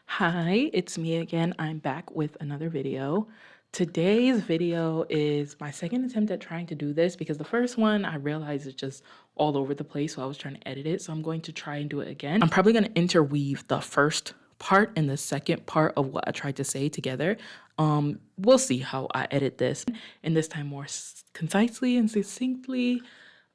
Hi, it's me again. I'm back with another video. Today's video is my second attempt at trying to do this because the first one I realized is just all over the place, so I was trying to edit it. So I'm going to try and do it again. I'm probably going to interweave the first part and the second part of what I tried to say together. We'll see how I edit this, and this time more concisely and succinctly.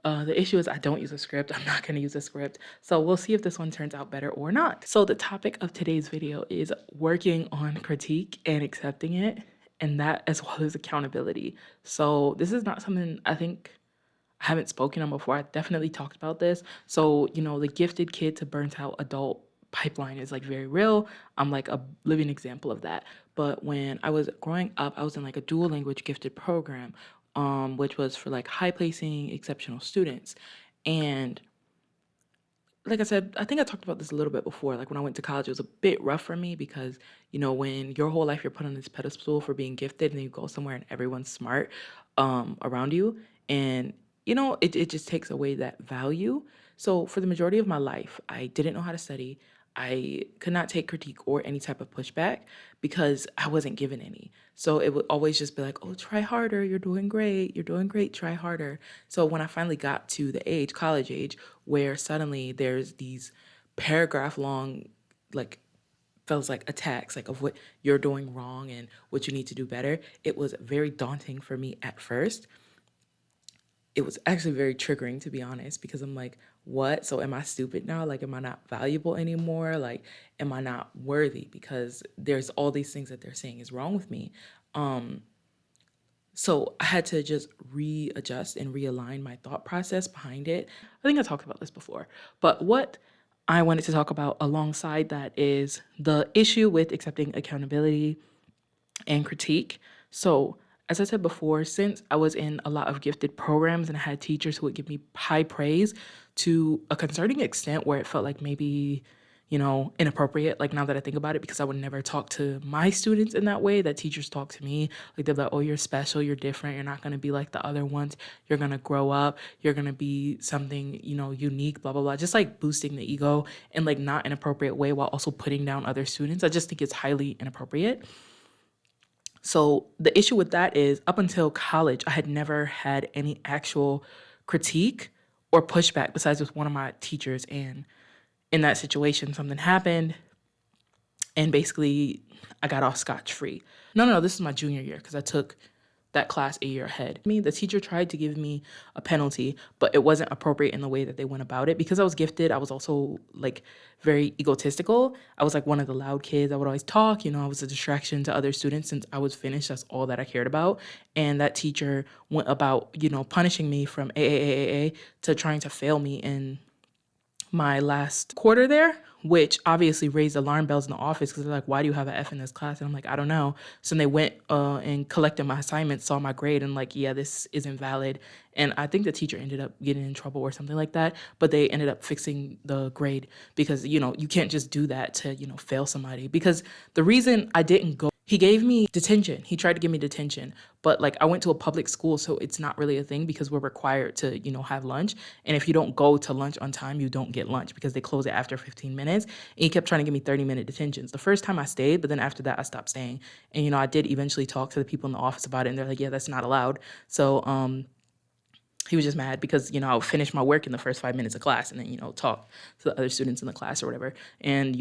The issue is I don't use a script. I'm not going to use a script. So we'll see if this one turns out better or not. So the topic of today's video is working on critique and accepting it, and that as well as accountability. So this is not something I think I haven't spoken on before. I definitely talked about this. So, the gifted kid to burnt out adult pipeline is like very real. I'm like a living example of that. But when I was growing up, I was in like a dual language gifted program, which was for like high placing exceptional students. And like I said, I think I talked about this a little bit before. Like when I went to college, it was a bit rough for me because, when your whole life you're put on this pedestal for being gifted and then you go somewhere and everyone's smart around you. And, it just takes away that value. So for the majority of my life, I didn't know how to study. I could not take critique or any type of pushback because I wasn't given any. So it would always just be like, oh, try harder. You're doing great. You're doing great. Try harder. So when I finally got to the age, college age, where suddenly there's these paragraph long, like, feels like attacks, like of what you're doing wrong and what you need to do better, it was very daunting for me at first. It was actually very triggering, to be honest, because I'm like, what? So am I stupid now? Like, am I not valuable anymore? Like, am I not worthy? Because there's all these things that they're saying is wrong with me. So I had to just readjust and realign my thought process behind it. I think I talked about this before, but what I wanted to talk about alongside that is the issue with accepting accountability and critique. So, as I said before, since I was in a lot of gifted programs and I had teachers who would give me high praise to a concerning extent where it felt like maybe, inappropriate, like now that I think about it, because I would never talk to my students in that way that teachers talk to me. Like they're like, oh, you're special, you're different, you're not going to be like the other ones, you're going to grow up, you're going to be something, unique, blah, blah, blah. Just like boosting the ego in like not an appropriate way while also putting down other students. I just think it's highly inappropriate. So the issue with that is up until college, I had never had any actual critique or pushback besides with one of my teachers. And in that situation, something happened and basically I got off scotch-free. No, this is my junior year because I took that class a year ahead. The teacher tried to give me a penalty, but it wasn't appropriate in the way that they went about it. Because I was gifted, I was also like very egotistical. I was like one of the loud kids. I would always talk, I was a distraction to other students since I was finished. That's all that I cared about. And that teacher went about, punishing me from AAAA to trying to fail me in my last quarter there, which obviously raised alarm bells in the office because they're like, why do you have an F in this class? And I'm like, I don't know. So then they went and collected my assignments, saw my grade, and like, yeah, this isn't valid. And I think the teacher ended up getting in trouble or something like that, but they ended up fixing the grade because, you can't just do that to, fail somebody. Because the reason I didn't go, he gave me detention. He tried to give me detention, but like I went to a public school, so it's not really a thing because we're required to, have lunch. And if you don't go to lunch on time, you don't get lunch because they close it after 15 minutes. And he kept trying to give me 30-minute detentions. The first time I stayed, but then after that I stopped staying. And, I did eventually talk to the people in the office about it, and they're like, yeah, that's not allowed. So, he was just mad because, I would finish my work in the first 5 minutes of class and then, talk to the other students in the class or whatever. And,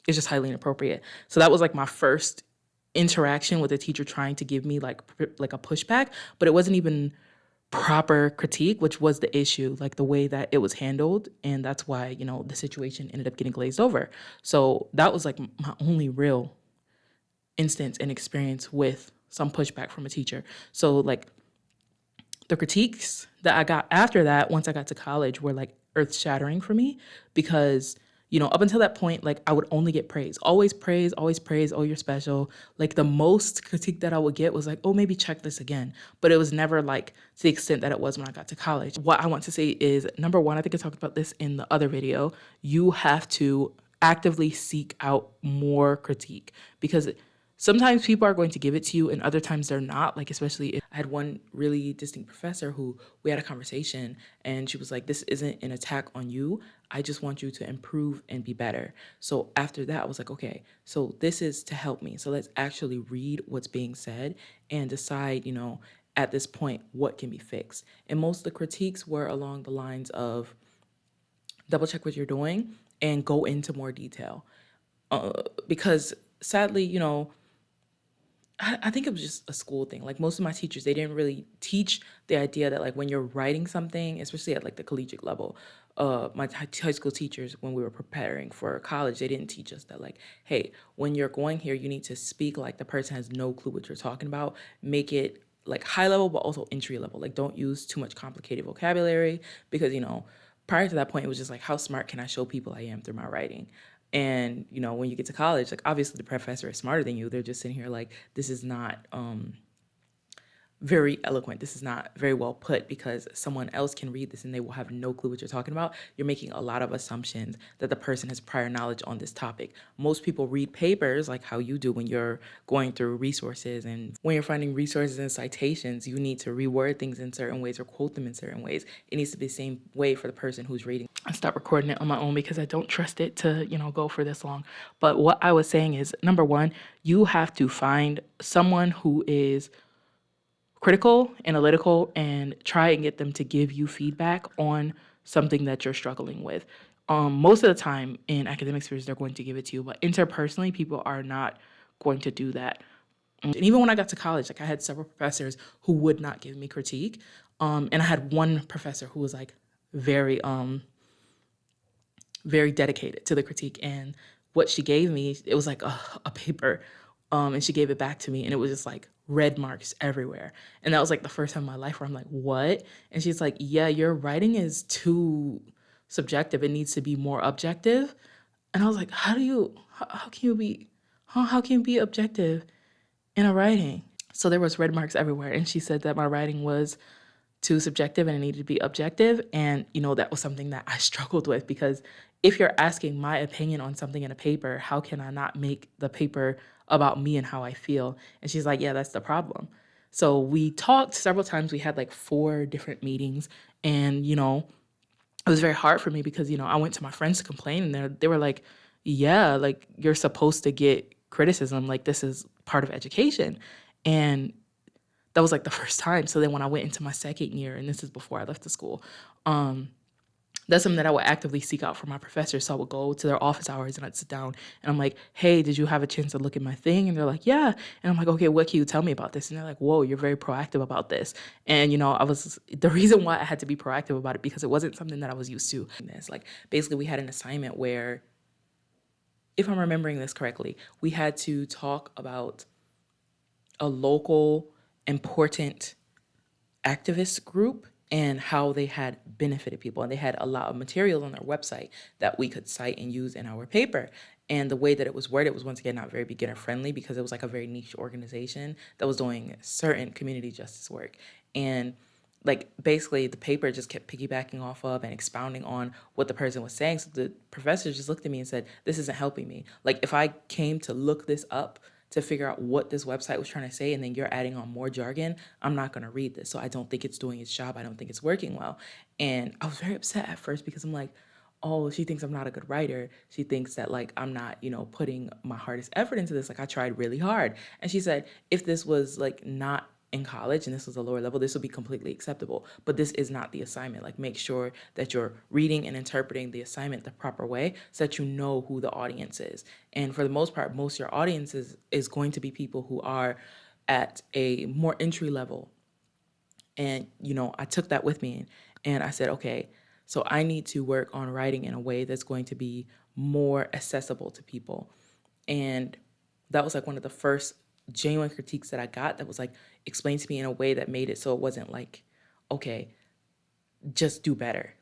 it's just highly inappropriate. So that was like my first interaction with a teacher trying to give me like a pushback, but it wasn't even proper critique, which was the issue, like the way that it was handled. And that's why, the situation ended up getting glazed over. So that was like my only real instance and experience with some pushback from a teacher. So like the critiques that I got after that, once I got to college, were like earth shattering for me because, up until that point, like I would only get praise, always praise, always praise. Oh, you're special. Like the most critique that I would get was like, oh, maybe check this again. But it was never like to the extent that it was when I got to college. What I want to say is, number one, I think I talked about this in the other video. You have to actively seek out more critique because sometimes people are going to give it to you and other times they're not. Like, especially if I had one really distinct professor who we had a conversation and she was like, this isn't an attack on you. I just want you to improve and be better. So after that, I was like, okay, so this is to help me. So let's actually read what's being said and decide, at this point, what can be fixed. And most of the critiques were along the lines of double check what you're doing and go into more detail. Because sadly, I think it was just a school thing. Like most of my teachers, they didn't really teach the idea that like when you're writing something, especially at like the collegiate level, my high school teachers, when we were preparing for college, they didn't teach us that like, hey, when you're going here, you need to speak like the person has no clue what you're talking about. Make it like high level, but also entry level. Like don't use too much complicated vocabulary because, prior to that point, it was just like, how smart can I show people I am through my writing? And, when you get to college, like obviously the professor is smarter than you. They're just sitting here like, this is not very eloquent. This is not very well put because someone else can read this and they will have no clue what you're talking about. You're making a lot of assumptions that the person has prior knowledge on this topic. Most people read papers like how you do when you're going through resources, and when you're finding resources and citations, you need to reword things in certain ways or quote them in certain ways. It needs to be the same way for the person who's reading. I stopped recording it on my own because I don't trust it to, go for this long. But what I was saying is, number one, you have to find someone who is critical, analytical, and try and get them to give you feedback on something that you're struggling with. Most of the time in academic spheres, they're going to give it to you, but interpersonally, people are not going to do that. And even when I got to college, like I had several professors who would not give me critique. And I had one professor who was like very, very dedicated to the critique. And what she gave me, it was like a paper. And she gave it back to me and it was just like red marks everywhere. And that was like the first time in my life where I'm like, what? And she's like, yeah, your writing is too subjective. It needs to be more objective. And I was like, how can you be, how can you be objective in a writing? So there was red marks everywhere. And she said that my writing was too subjective and it needed to be objective. And, that was something that I struggled with because if you're asking my opinion on something in a paper, how can I not make the paper about me and how I feel? And she's like, yeah, that's the problem. So we talked several times. We had like 4 different meetings and, it was very hard for me because, I went to my friends to complain and they were like, yeah, like you're supposed to get criticism. Like this is part of education. And that was like the first time. So then when I went into my second year, and this is before I left the school, that's something that I would actively seek out from my professors. So I would go to their office hours and I'd sit down and I'm like, hey, did you have a chance to look at my thing? And they're like, yeah. And I'm like, okay, what can you tell me about this? And they're like, whoa, you're very proactive about this. And, the reason why I had to be proactive about it because it wasn't something that I was used to. Like basically we had an assignment where, if I'm remembering this correctly, we had to talk about a local important activist group and how they had benefited people. And they had a lot of materials on their website that we could cite and use in our paper. And the way that it was worded was once again not very beginner friendly because it was like a very niche organization that was doing certain community justice work. And like basically the paper just kept piggybacking off of and expounding on what the person was saying. So the professor just looked at me and said, this isn't helping me. Like if I came to look this up to figure out what this website was trying to say, and then you're adding on more jargon, I'm not going to read this. So I don't think it's doing its job. I don't think it's working well. And I was very upset at first because I'm like, oh, she thinks I'm not a good writer. She thinks that like I'm not, putting my hardest effort into this. Like I tried really hard. And she said, if this was like not in college and this was a lower level, this would be completely acceptable. But this is not the assignment. Like make sure that you're reading and interpreting the assignment the proper way so that you know who the audience is. And for the most part, most of your audience is going to be people who are at a more entry level. And, I took that with me and I said, okay, so I need to work on writing in a way that's going to be more accessible to people. And that was like one of the first genuine critiques that I got that was like explained to me in a way that made it so it wasn't like, okay, just do better.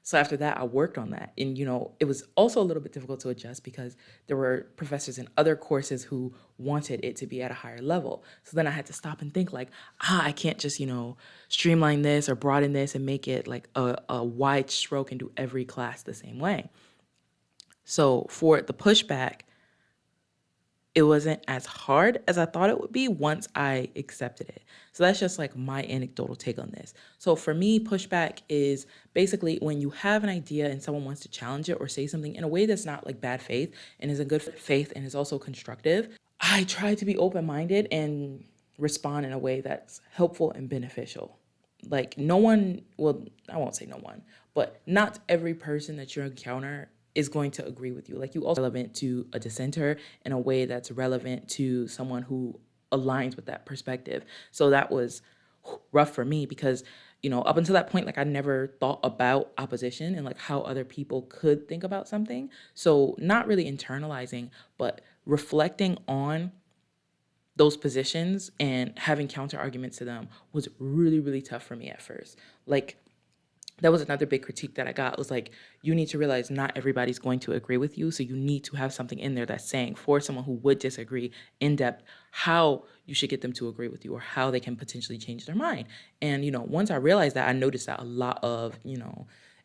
So after that, I worked on that. And, it was also a little bit difficult to adjust because there were professors in other courses who wanted it to be at a higher level. So then I had to stop and think like, I can't just, streamline this or broaden this and make it like a wide stroke and do every class the same way. So for the pushback, it wasn't as hard as I thought it would be once I accepted it. So that's just like my anecdotal take on this. So for me, pushback is basically when you have an idea and someone wants to challenge it or say something in a way that's not like bad faith and is in good faith and is also constructive. I try to be open minded and respond in a way that's helpful and beneficial. Like, no one, well, I won't say no one, but not every person that you encounter is going to agree with you. Like, you also relevant to a dissenter in a way that's relevant to someone who aligns with that perspective. So that was rough for me because, up until that point, like, I never thought about opposition and like how other people could think about something. So not really internalizing, but reflecting on those positions and having counter arguments to them was really, really tough for me at first. Like, that was another big critique that I got, was like, you need to realize not everybody's going to agree with you. So you need to have something in there that's saying for someone who would disagree in depth how you should get them to agree with you or how they can potentially change their mind. And, once I realized that, I noticed that a lot of,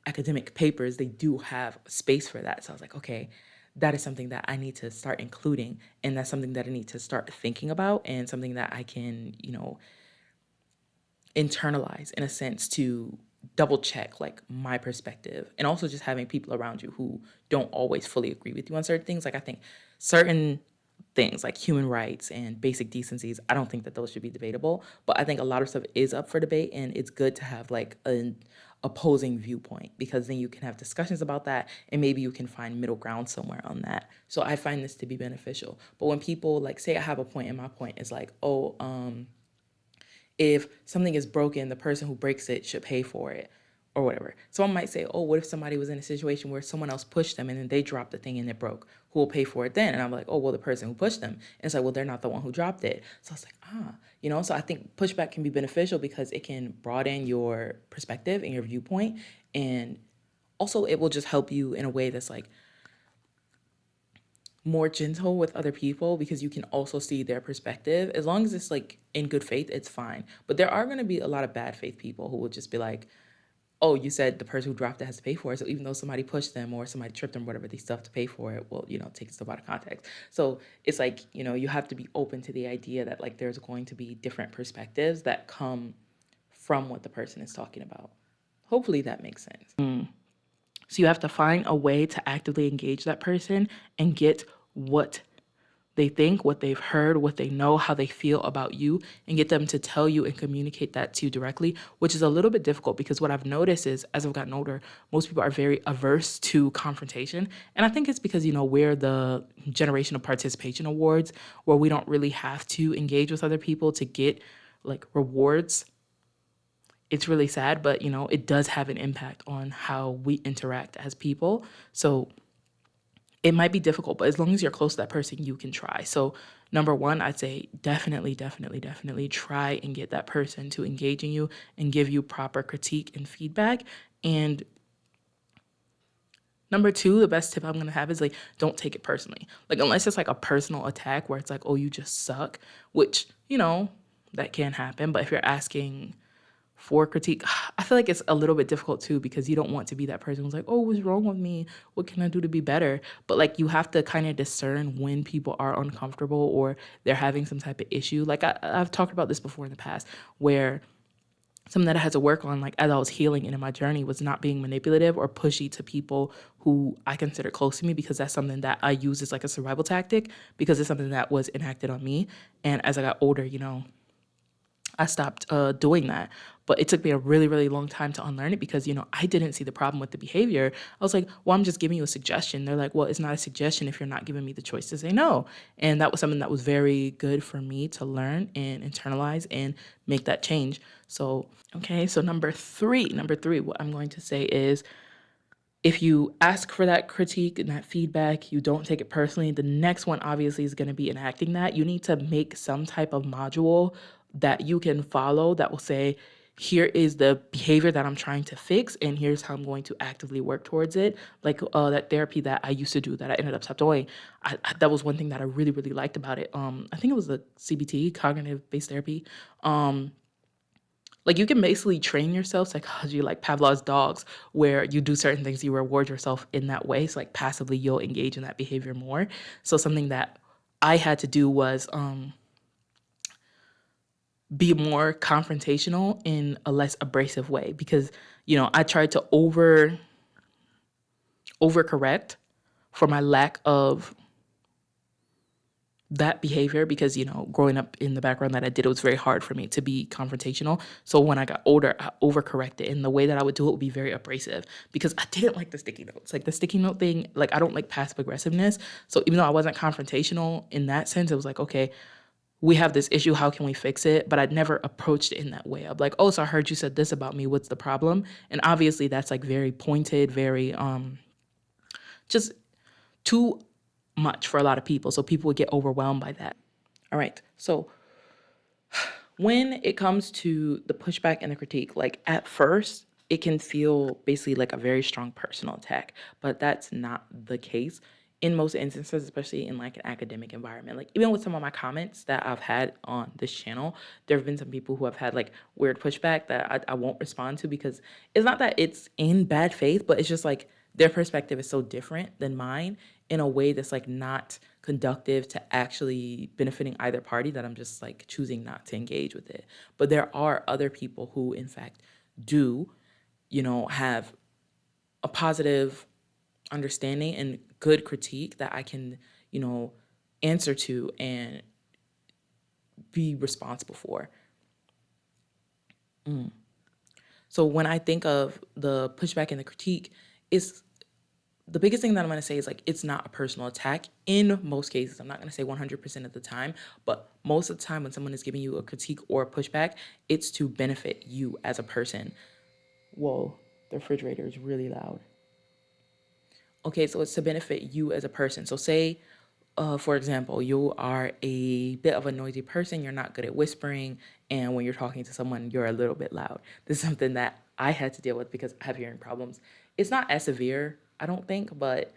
academic papers, they do have space for that. So I was like, okay, that is something that I need to start including. And that's something that I need to start thinking about and something that I can, internalize in a sense to double check like my perspective, and also just having people around you who don't always fully agree with you on certain things. Like, I think certain things like human rights and basic decencies, I don't think that those should be debatable, but I think a lot of stuff is up for debate, and it's good to have like an opposing viewpoint because then you can have discussions about that and maybe you can find middle ground somewhere on that. So I find this to be beneficial. But when people like say I have a point and my point is like, oh, if something is broken, the person who breaks it should pay for it or whatever. Someone might say, oh, what if somebody was in a situation where someone else pushed them and then they dropped the thing and it broke? Who will pay for it then? And I'm like, oh, well, the person who pushed them. And it's like, well, they're not the one who dropped it. So I was like, so I think pushback can be beneficial because it can broaden your perspective and your viewpoint. And also it will just help you in a way that's like more gentle with other people because you can also see their perspective. As long as it's like in good faith, it's fine. But there are going to be a lot of bad faith people who will just be like, oh, you said the person who dropped it has to pay for it. So even though somebody pushed them or somebody tripped them, whatever, they still have to pay for it. Well, take stuff out of context. So it's like, you have to be open to the idea that like there's going to be different perspectives that come from what the person is talking about. Hopefully that makes sense. So you have to find a way to actively engage that person and get what they think, what they've heard, what they know, how they feel about you, and get them to tell you and communicate that to you directly, which is a little bit difficult because what I've noticed is as I've gotten older, most people are very averse to confrontation. And I think it's because, we're the generation of participation awards where we don't really have to engage with other people to get like rewards. It's really sad, but it does have an impact on how we interact as people. So it might be difficult, but as long as you're close to that person, you can try. So number one, I'd say definitely try and get that person to engage in you and give you proper critique and feedback. And number two, the best tip I'm going to have is like, don't take it personally. Like, unless it's like a personal attack where it's like, oh, you just suck, which, that can happen. But if you're asking for critique, I feel like it's a little bit difficult too because you don't want to be that person who's like, oh, what's wrong with me? What can I do to be better? But like, you have to kind of discern when people are uncomfortable or they're having some type of issue. Like I've talked about this before in the past where something that I had to work on, like as I was healing and in my journey, was not being manipulative or pushy to people who I consider close to me, because that's something that I use as like a survival tactic because it's something that was enacted on me. And as I got older, I stopped doing that. But it took me a really, really long time to unlearn it because, I didn't see the problem with the behavior. I was like, well, I'm just giving you a suggestion. They're like, well, it's not a suggestion if you're not giving me the choice to say no. And that was something that was very good for me to learn and internalize and make that change. So, okay, so number three, what I'm going to say is, if you ask for that critique and that feedback, you don't take it personally. The next one obviously is going to be enacting that. You need to make some type of module that you can follow that will say, here is the behavior that I'm trying to fix, and here's how I'm going to actively work towards it. Like that therapy that I used to do that I ended up stopped doing. That was one thing that I really, really liked about it. I think it was the CBT, cognitive-based therapy. Like, you can basically train yourself psychology like Pavlov's dogs, where you do certain things, you reward yourself in that way. So like passively you'll engage in that behavior more. So something that I had to do was be more confrontational in a less abrasive way, because I tried to overcorrect for my lack of that behavior, because growing up in the background that I did, it was very hard for me to be confrontational. So when I got older, I overcorrected, and the way that I would do it would be very abrasive, because I didn't like the sticky notes. Like the sticky note thing, like I don't like passive aggressiveness. So even though I wasn't confrontational in that sense, it was like, okay, we have this issue, how can we fix it? But I'd never approached it in that way. I'm like, oh, so I heard you said this about me, what's the problem? And obviously that's like very pointed, very just too much for a lot of people. So people would get overwhelmed by that. All right. So when it comes to the pushback and the critique, like at first, it can feel basically like a very strong personal attack, but that's not the case in most instances, especially in like an academic environment. Like even with some of my comments that I've had on this channel, there have been some people who have had like weird pushback that I won't respond to, because it's not that it's in bad faith, but it's just like their perspective is so different than mine in a way that's like not conductive to actually benefiting either party, that I'm just like choosing not to engage with it. But there are other people who in fact do, have a positive understanding and good critique that I can, answer to and be responsible for. So when I think of the pushback and the critique, it's the biggest thing that I'm going to say is like, it's not a personal attack in most cases. I'm not going to say 100% of the time, but most of the time when someone is giving you a critique or a pushback, it's to benefit you as a person. Whoa, the refrigerator is really loud. Okay, so it's to benefit you as a person. So say, for example, you are a bit of a noisy person, you're not good at whispering, and when you're talking to someone, you're a little bit loud. This is something that I had to deal with because I have hearing problems. It's not as severe, I don't think, but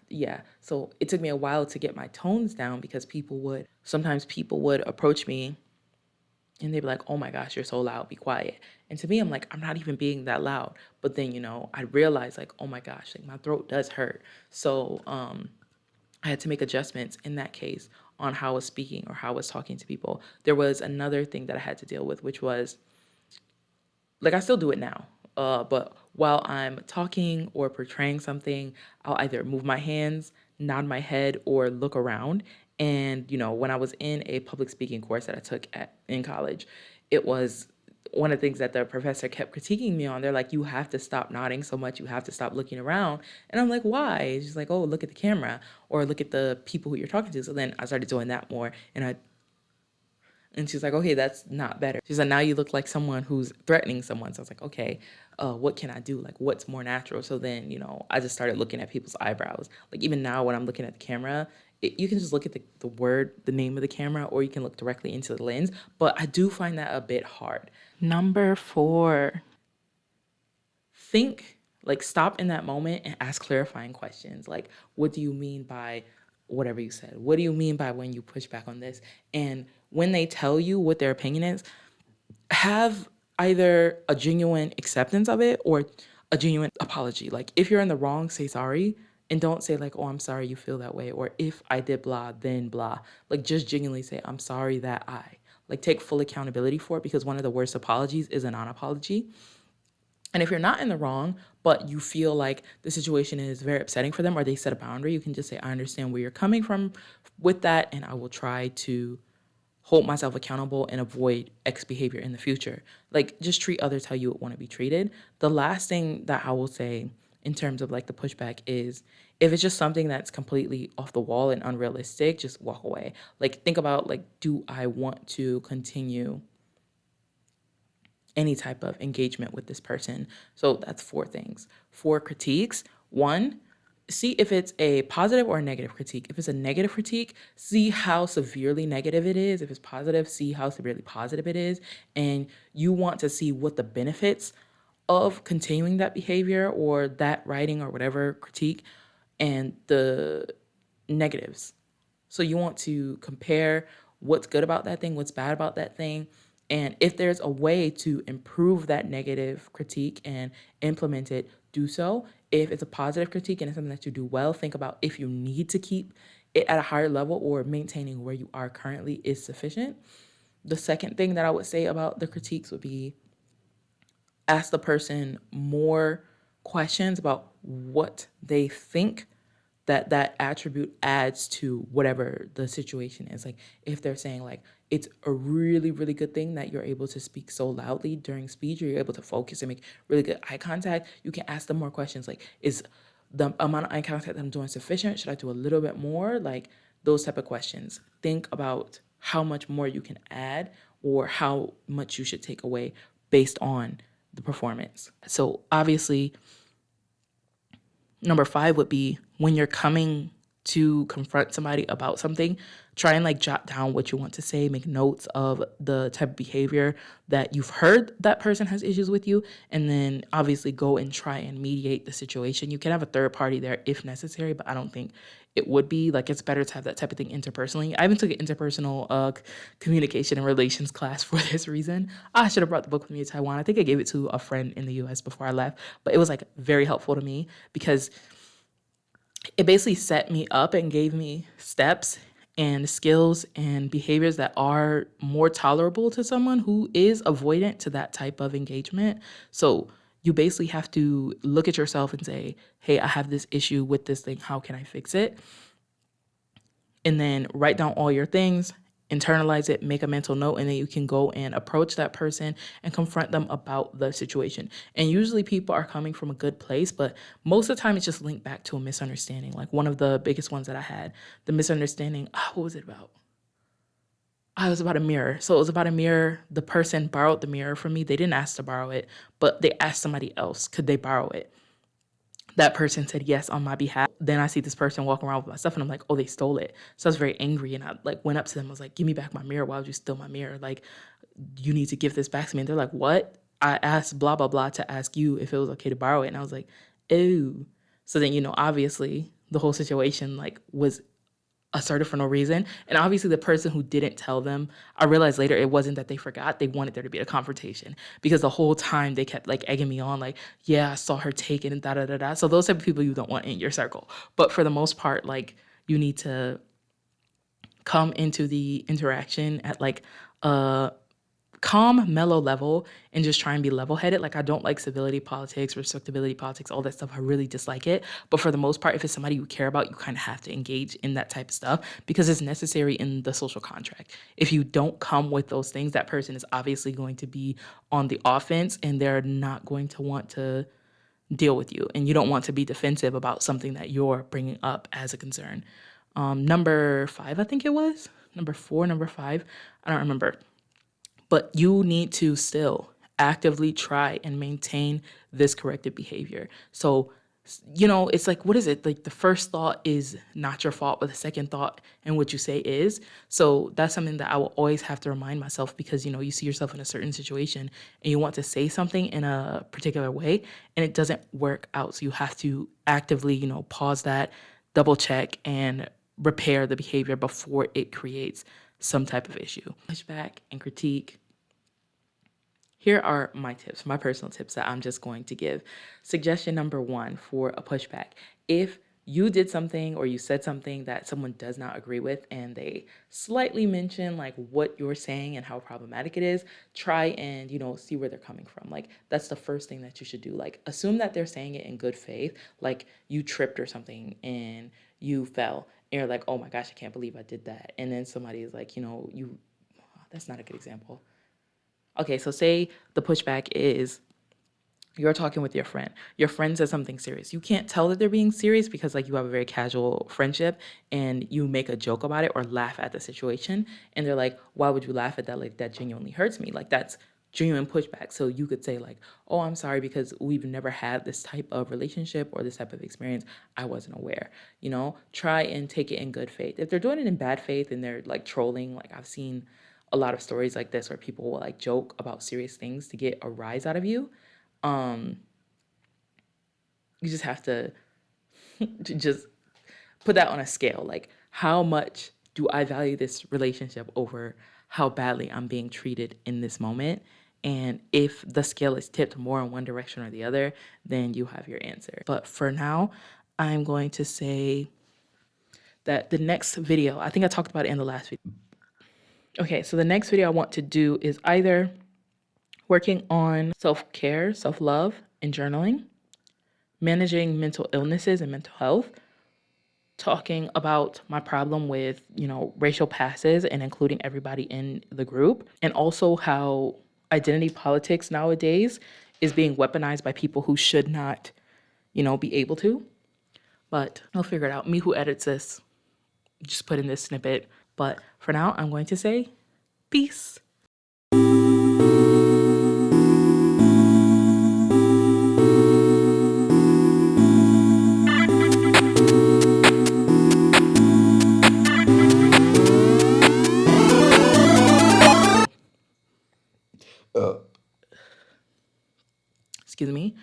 yeah. So it took me a while to get my tones down, because sometimes people would approach me and they'd be like, oh my gosh, you're so loud, be quiet. And to me, I'm like, I'm not even being that loud. But then, I realized like, oh my gosh, like my throat does hurt. So I had to make adjustments in that case on how I was speaking or how I was talking to people. There was another thing that I had to deal with, which was like, I still do it now. But while I'm talking or portraying something, I'll either move my hands, nod my head, or look around. And, when I was in a public speaking course that I took in college, it was one of the things that the professor kept critiquing me on. They're like, you have to stop nodding so much. You have to stop looking around. And I'm like, why? She's like, oh, look at the camera or look at the people who you're talking to. So then I started doing that more. And she's like, okay, that's not better. She's like, now you look like someone who's threatening someone. So I was like, okay, what can I do? Like, what's more natural? So then, I just started looking at people's eyebrows. Like, even now when I'm looking at the camera, you can just look at the name of the camera, or you can look directly into the lens. But I do find that a bit hard. Number 4, stop in that moment and ask clarifying questions. Like, what do you mean by whatever you said? What do you mean by when you push back on this? And when they tell you what their opinion is, have either a genuine acceptance of it or a genuine apology. Like, if you're in the wrong, say sorry, and don't say like, oh, I'm sorry you feel that way, or if I did blah, then blah. Like, just genuinely say, I'm sorry that like, take full accountability for it, because one of the worst apologies is a non-apology. And if you're not in the wrong, but you feel like the situation is very upsetting for them, or they set a boundary, you can just say, I understand where you're coming from with that, and I will try to hold myself accountable and avoid X behavior in the future. Like, just treat others how you would want to be treated. The last thing that I will say in terms of like the pushback is, if it's just something that's completely off the wall and unrealistic, just walk away. Like, think about like, do I want to continue any type of engagement with this person? So that's 4 things. 4 critiques. 1, see if it's a positive or a negative critique. If it's a negative critique, see how severely negative it is. If it's positive, see how severely positive it is. And you want to see what the benefits of continuing that behavior or that writing or whatever critique, and the negatives. So you want to compare what's good about that thing, what's bad about that thing, and if there's a way to improve that negative critique and implement it, do so. If it's a positive critique and it's something that you do well, think about if you need to keep it at a higher level or maintaining where you are currently is sufficient. The second thing that I would say about the critiques would be ask the person more questions about what they think that attribute adds to whatever the situation is. Like if they're saying like it's a really really good thing that you're able to speak so loudly during speech, or you're able to focus and make really good eye contact, you can ask them more questions like, is the amount of eye contact that I'm doing sufficient? Should I do a little bit more? Like those type of questions. Think about how much more you can add or how much you should take away based on the performance. So obviously, number 5 would be when you're coming to confront somebody about something, try and like jot down what you want to say, make notes of the type of behavior that you've heard that person has issues with you, and then obviously go and try and mediate the situation. You can have a third party there if necessary, but I don't think it would be. Like it's better to have that type of thing interpersonally. I even took an interpersonal communication and relations class for this reason. I should have brought the book with me to Taiwan. I think I gave it to a friend in the US before I left, but it was like very helpful to me because it basically set me up and gave me steps and skills and behaviors that are more tolerable to someone who is avoidant to that type of engagement. So you basically have to look at yourself and say, hey, I have this issue with this thing. How can I fix it? And then write down all your things, internalize it, make a mental note, and then you can go and approach that person and confront them about the situation. And usually people are coming from a good place, but most of the time it's just linked back to a misunderstanding. Like one of the biggest ones that I had, the misunderstanding, what was it about? It was about a mirror. So it was about a mirror. The person borrowed the mirror from me. They didn't ask to borrow it, but they asked somebody else, could they borrow it? That person said yes on my behalf. Then I see this person walking around with my stuff and I'm like, oh, they stole it. So I was very angry and I like went up to them. I was like, give me back my mirror. Why would you steal my mirror? Like, you need to give this back to me. And they're like, what? I asked blah, blah, blah to ask you if it was okay to borrow it. And I was like, ew. So then, obviously the whole situation like was assertive for no reason. And obviously the person who didn't tell them, I realized later it wasn't that they forgot. They wanted there to be a confrontation because the whole time they kept like egging me on, like, yeah, I saw her take it and da da da da. So those type of people you don't want in your circle. But for the most part, like you need to come into the interaction at like a calm, mellow level and just try and be level-headed. Like I don't like civility politics, respectability politics, all that stuff. I really dislike it. But for the most part, if it's somebody you care about, you kind of have to engage in that type of stuff because it's necessary in the social contract. If you don't come with those things, that person is obviously going to be on the offense and they're not going to want to deal with you. And you don't want to be defensive about something that you're bringing up as a concern. Number 5, I think it was. Number 4, number 5, I don't remember. But you need to still actively try and maintain this corrective behavior. So, it's like, what is it? Like the first thought is not your fault, but the second thought and what you say is. So that's something that I will always have to remind myself because, you see yourself in a certain situation and you want to say something in a particular way and it doesn't work out. So you have to actively, pause that, double check and repair the behavior before it creates some type of issue. Pushback and critique. Here are my tips, my personal tips that I'm just going to give. Suggestion number 1 for a pushback. If you did something or you said something that someone does not agree with and they slightly mention like what you're saying and how problematic it is, try and, see where they're coming from. Like that's the first thing that you should do. Like assume that they're saying it in good faith, like you tripped or something and you fell and you're like, oh my gosh, I can't believe I did that. And then somebody is like, that's not a good example. Okay, so say the pushback is you're talking with your friend. Your friend says something serious. You can't tell that they're being serious because like you have a very casual friendship and you make a joke about it or laugh at the situation. And they're like, why would you laugh at that? Like that genuinely hurts me. Like that's genuine pushback. So you could say like, oh, I'm sorry because we've never had this type of relationship or this type of experience. I wasn't aware. Try and take it in good faith. If they're doing it in bad faith and they're like trolling, like I've seen a lot of stories like this where people will like joke about serious things to get a rise out of you. You just have to just put that on a scale. Like how much do I value this relationship over how badly I'm being treated in this moment? And if the scale is tipped more in one direction or the other, then you have your answer. But for now, I'm going to say that the next video, I think I talked about it in the last video. Okay, so the next video I want to do is either working on self-care, self-love, and journaling, managing mental illnesses and mental health, talking about my problem with, racial passes and including everybody in the group, and also how identity politics nowadays is being weaponized by people who should not, be able to. But I'll figure it out. Me who edits this, just put in this snippet. But for now, I'm going to say peace. Excuse me.